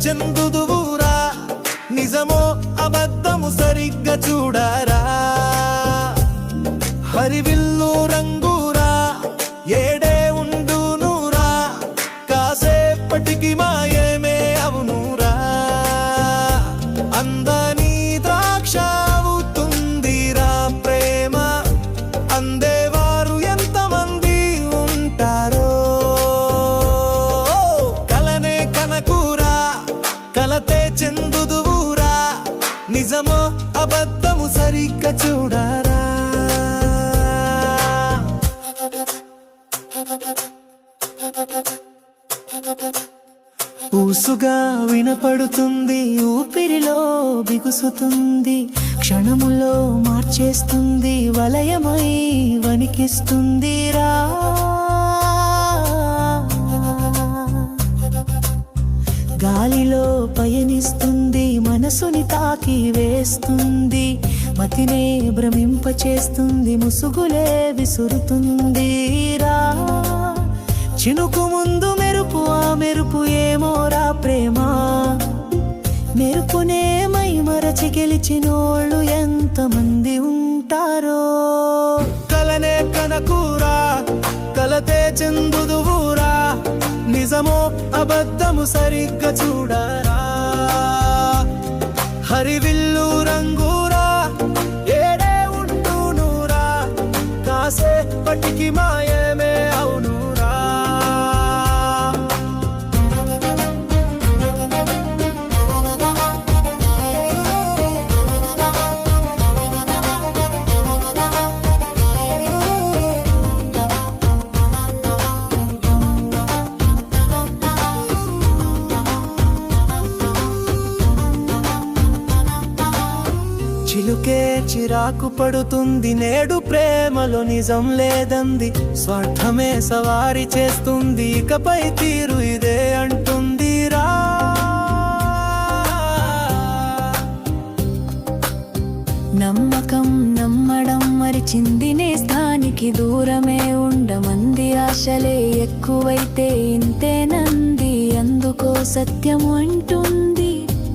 చెందుదువురా నిజమో అబద్ధము సరిగ్గా చూడరా హరివిల్లు రంగురా ఏడే ఉండునురా కాసేపటికి మాయమే అవునురా అందని ద్రాక్ష అవుతుందిరా ప్రేమ అందేవారు ఎంతమంది ఉంటారో కలనే కనకురా కలతే చెందుదువురా నిజమో అబద్ధము సరిగ్గా చూడరా ఊసుగా వినపడుతుంది ఊపిరిలో బిగుసుతుంది క్షణములో మార్చేస్తుంది వలయమై వణికిస్తుందిరా గాలిలో పయనిస్తుంది మనసుని తాకి వేస్తుంది మతినే భ్రమింపచేస్తుంది ముసుగులే విసురుతుందిరా చినుకు ముందు మెరుపు ఆ మెరుపు ఏమోరా ప్రేమ మెరుపునే మై మరచి గెలిచినోళ్ళు ఎంతమంది ఉంటారో కలనే కనకురా కలతే చెందుదువురా నిజమో అబద్ధము సరిగ్గా చూడరా హరివిల్లు రంగురా ఏడే ఉండునురా కాసేపటికి మాయమే అవునురా చిలుకే చిరాకు పడుతుంది నేడు ప్రేమలో నిజం లేదంది స్వార్థమే సవారి చేస్తుంది ఇకపై తీరు ఇదే అంటుందిరా నమ్మకం నమ్మడం మరిచింది నేస్తానికి దూరమే ఉండమంది ఆశలే ఎక్కువైతే ఇంతేనంది అందుకో సత్యం అంటుంది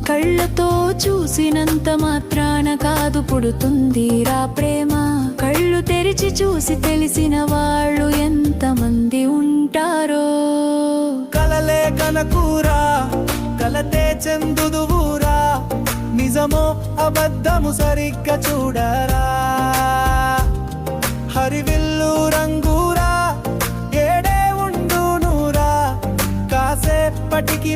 కళ్ళతో చూసినంత మాత్రాన కాదు పుడుతుందిరా ప్రేమ కళ్ళు తెరిచి చూసి తెలిసిన వాళ్ళు ఎంతమంది ఉంటారో కలలే కనకురా కలతే చెందుదువురా నిజమో అబద్ధము సరిగ్గా చూడరా హరివిల్లు రంగురా ఏడే ఉండునురా కాసేపటికి